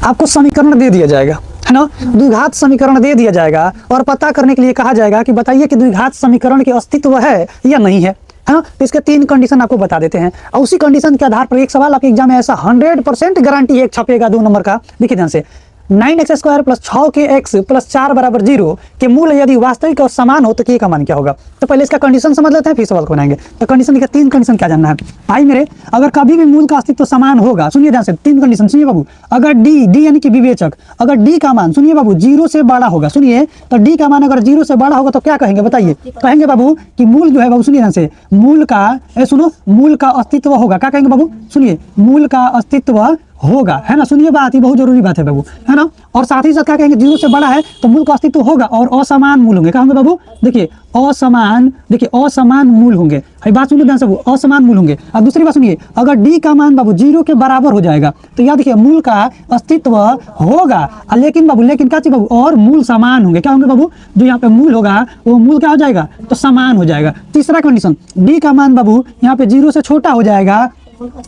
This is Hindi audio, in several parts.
आपको समीकरण दे दिया जाएगा, है ना, द्विघात समीकरण दे दिया जाएगा और पता करने के लिए कहा जाएगा कि बताइए कि द्विघात समीकरण के अस्तित्व है या नहीं है ना। तो इसके 3 कंडीशन आपको बता देते हैं और उसी कंडीशन के आधार पर एक सवाल आपके एग्जाम में ऐसा 100% गारंटी एक छपेगा 2 नंबर का। देखिए ध्यान से, 9x² + 6kx + 4 = 0 के मूल यदि वास्तविक और समान हो तो k का मान क्या होगा। तो पहले इसका कंडीशन समझ लेते हैं फिर सवाल को बनाएंगे। तो कंडीशन के 3 कंडीशन क्या जानना है भाई मेरे, अगर कभी भी मूल का अस्तित्व समान होगा, सुनिए ध्यान से 3 कंडीशन सुनिए बाबू। अगर d यानी कि विवेचक, अगर d का मान सुनिए बाबू 0 से बड़ा होगा, सुनिए तो d का मान अगर 0 से बड़ा होगा तो क्या कहेंगे बताइए, कहेंगे बाबू कि मूल जो है बाबू, सुनिए ध्यान से, मूल का सुनो, मूल का अस्तित्व होगा। क्या कहेंगे बाबू, सुनिए, मूल का अस्तित्व होगा, है ना। सुनिए बात, ये बहुत जरूरी बात है बाबू, है ना। और साथ ही साथ क्या कहेंगे, 0 से बड़ा है तो मूल का अस्तित्व होगा और असमान मूल होंगे। क्या होंगे बाबू, देखिए असमान, देखिए असमान मूल होंगे। ये बात सुनिए ध्यान से, असमान मूल होंगे। और दूसरी बात सुनिए, अगर d का मान बाबू 0 के बराबर हो जाएगा तो याद देखिए मूल का अस्तित्व होगा, लेकिन बाबू, लेकिन क्या चाहिए बाबू, और मूल समान होंगे। क्या होंगे बाबू, जो यहाँ पे मूल होगा वो मूल क्या हो जाएगा, तो समान हो जाएगा। तीसरा कंडीशन, d का मान बाबू यहाँ पे 0 से छोटा हो जाएगा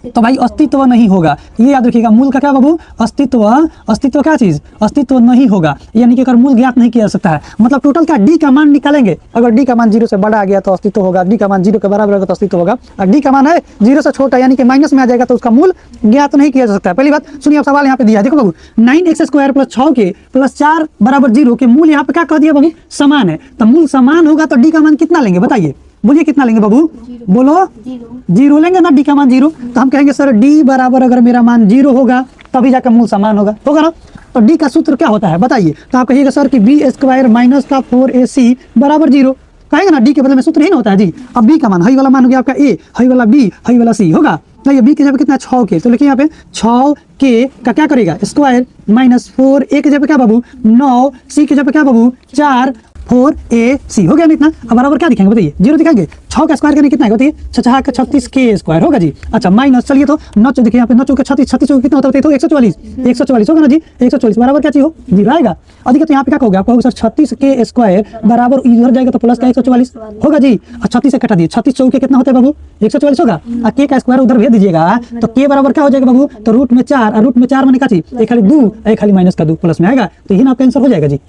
तो भाई अस्तित्व नहीं होगा। ये याद रखिएगा, मूल का क्या बाबू, अस्तित्व, अस्तित्व क्या चीज, अस्तित्व नहीं होगा, यानी कि अगर मूल ज्ञात नहीं किया जा सकता है। मतलब टोटल क्या, d का मान निकालेंगे, अगर d का मान 0 से बड़ा आ गया तो अस्तित्व होगा, d का मान 0 के बराबर होगा तो अस्तित्व होगा, और d का मान है 0 से छोटा यानी कि माइनस में आ जाएगा तो उसका मूल ज्ञात नहीं किया जा सकता है। पहली बात सुनिए, अब सवाल यहाँ पे दिया है, देखो बाबू 9x² + 6k + 4 = 0 के मूल यहाँ पे क्या कह दिया बाबू, समान है। तो मूल समान होगा तो d का मान कितना लेंगे बताइए, बोलिए कितना लेंगे बाबू, बोलो 0 लेंगे ना, d का मान 0। तो हम कहेंगे सर d बराबर अगर मेरा मान 0 होगा तभी जाकर मूल समान होगा ना। तो d का सूत्र क्या होता है बताइए, तो आप कहिएगा सर कि b² - 4ac = 0, कहेंगे ना, d के बदले में सूत्र ही ना होता है जी। अब b का मान, हई वाला मान हो गया आपका a, हई वाला b, हई वाला c होगा। तो ये b की जगह कितना है 6k, तो लिखिए यहाँ पे 6k का क्या करेगा स्क्वायर - 4, a की जगह क्या बाबू 9, c की जगह क्या बाबू 4, 4ac हो गया ना इतना। अब बराबर क्या दिखाएंगे बताइए, 0 दिखाएंगे, 6 का स्क्वायर करने कितना है बताइए, 36k² होगा जी। अच्छा माइनस, चलिए तो 9 देखिए यहाँ पे 9 चौके 36, 36 चौके कितना होता है तो 144 होगा ना जी, 144 बराबर क्या चाहिए हो 0 आएगा। अधिक तो यहाँ पे क्या कहोगे, आप कहोगे सर 36k² बराबर इधर जाएगा तो प्लस का 144 होगा जी। और 36 से कटा दिए, 36 चौके कितना होता है बाबू 144 होगा, और k का स्क्वायर उधर भेज दीजिएगा तो k बराबर क्या हो जाएगा बाबू, तो √4, और √4 मैंने क्या चाहिए, एक खाली 2, एक खाली -2 प्लस में आएगा, तो यही ना आपका आंसर हो जाएगा जी।